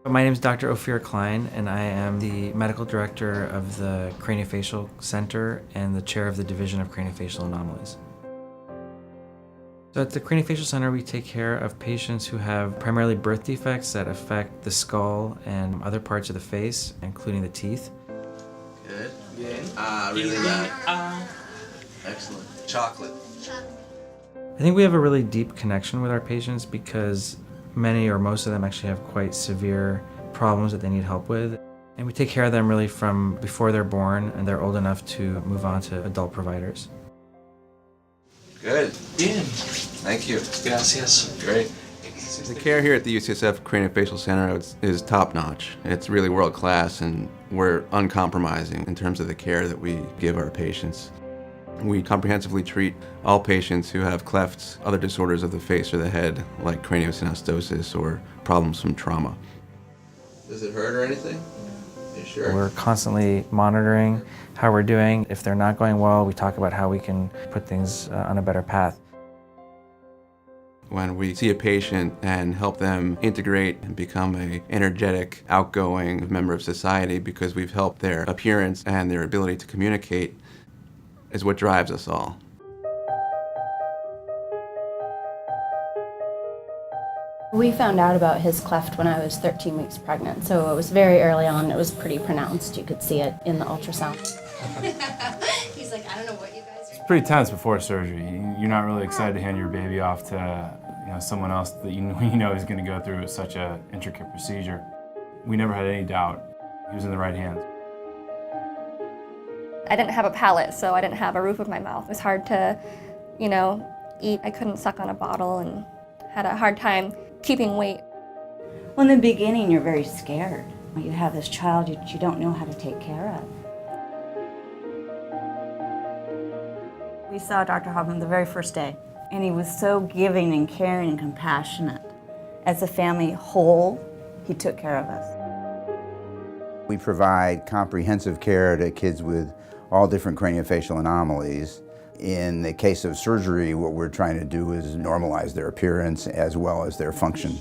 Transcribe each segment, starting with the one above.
My name is Dr. Ophir Klein, and I am the medical director of the Craniofacial Center and the chair of the Division of Craniofacial Anomalies. So at the Craniofacial Center, we take care of patients who have primarily birth defects that affect the skull and other parts of the face, including the teeth. Good. Really bad. Excellent. Chocolate. I think we have a really deep connection with our patients because many or most of them actually have quite severe problems that they need help with. And we take care of them really from before they're born and they're old enough to move on to adult providers. Good. Bien. Thank you. Gracias. Great. The care here at the Ucsf Craniofacial Center is top-notch. It's really world-class, and we're uncompromising in terms of the care that we give our patients. We comprehensively treat all patients who have clefts, other disorders of the face or the head, like craniosynostosis or problems from trauma. Does it hurt or anything? You sure? We're constantly monitoring how we're doing. If they're not going well, we talk about how we can put things on a better path. When we see a patient and help them integrate and become an energetic, outgoing member of society because we've helped their appearance and their ability to communicate, is what drives us all. We found out about his cleft when I was 13 weeks pregnant, so it was very early on. It was pretty pronounced. You could see it in the ultrasound. He's like, I don't know what you guys are. It's pretty tense before surgery. You're not really excited to hand your baby off to someone else that you know is going to go through such an intricate procedure. We never had any doubt. He was in the right hands. I didn't have a palate, so I didn't have a roof of my mouth. It was hard to, eat. I couldn't suck on a bottle and had a hard time keeping weight. Well, in the beginning, you're very scared. When you have this child you don't know how to take care of. We saw Dr. Hoffman the very first day, and he was so giving and caring and compassionate. As a family whole, he took care of us. We provide comprehensive care to kids with all different craniofacial anomalies. In the case of surgery, what we're trying to do is normalize their appearance as well as their function.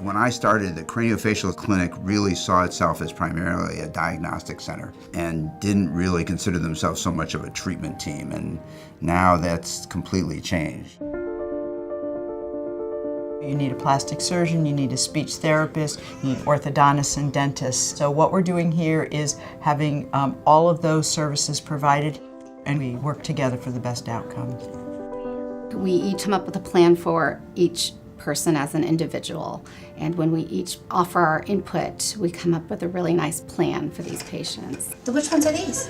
When I started, the craniofacial clinic really saw itself as primarily a diagnostic center and didn't really consider themselves so much of a treatment team, and now that's completely changed. You need a plastic surgeon, you need a speech therapist, you need orthodontists and dentists. So what we're doing here is having all of those services provided, and we work together for the best outcome. We each come up with a plan for each person as an individual, and when we each offer our input, we come up with a really nice plan for these patients. So which ones are these?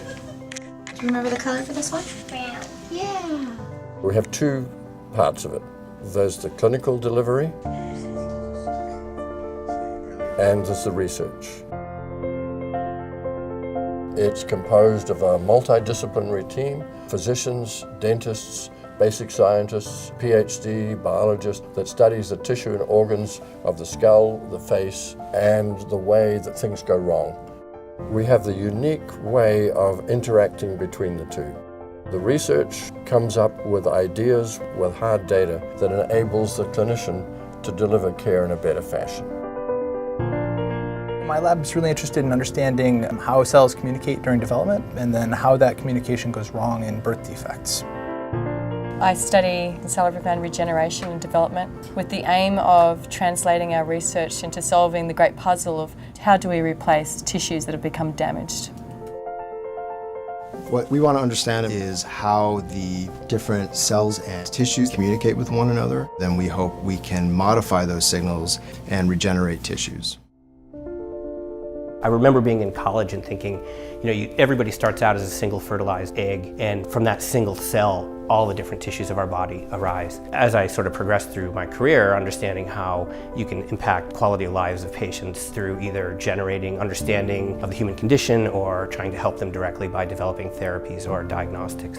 Do you remember the color for this one? Brown. Yeah. We have two parts of it. There's the clinical delivery and there's the research. It's composed of a multidisciplinary team, physicians, dentists, basic scientists, PhD, biologists that studies the tissue and organs of the skull, the face, and the way that things go wrong. We have the unique way of interacting between the two. The research comes up with ideas with hard data that enables the clinician to deliver care in a better fashion. My lab is really interested in understanding how cells communicate during development and then how that communication goes wrong in birth defects. I study cellular and regeneration and development with the aim of translating our research into solving the great puzzle of how do we replace tissues that have become damaged. What we want to understand is how the different cells and tissues communicate with one another. Then we hope we can modify those signals and regenerate tissues. I remember being in college and thinking, everybody starts out as a single fertilized egg, and from that single cell, all the different tissues of our body arise. As I sort of progressed through my career, understanding how you can impact quality of lives of patients through either generating understanding of the human condition or trying to help them directly by developing therapies or diagnostics.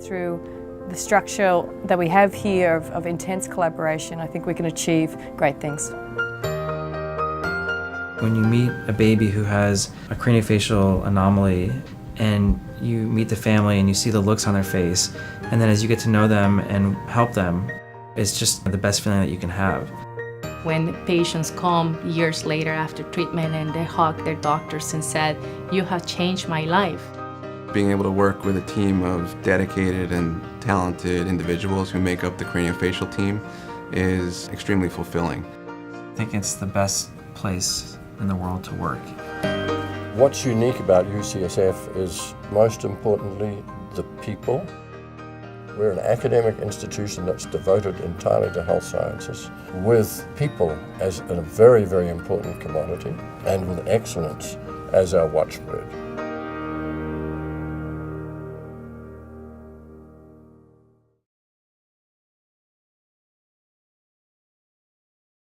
Through the structure that we have here of intense collaboration, I think we can achieve great things. When you meet a baby who has a craniofacial anomaly and you meet the family and you see the looks on their face, and then as you get to know them and help them, it's just the best feeling that you can have. when patients come years later after treatment and they hug their doctors and said, "You have changed my life." Being able to work with a team of dedicated and talented individuals who make up the craniofacial team is extremely fulfilling. I think it's the best place in the world to work. What's unique about UCSF is, most importantly, the people. We're an academic institution that's devoted entirely to health sciences, with people as a very, very important commodity, and with excellence as our watchword.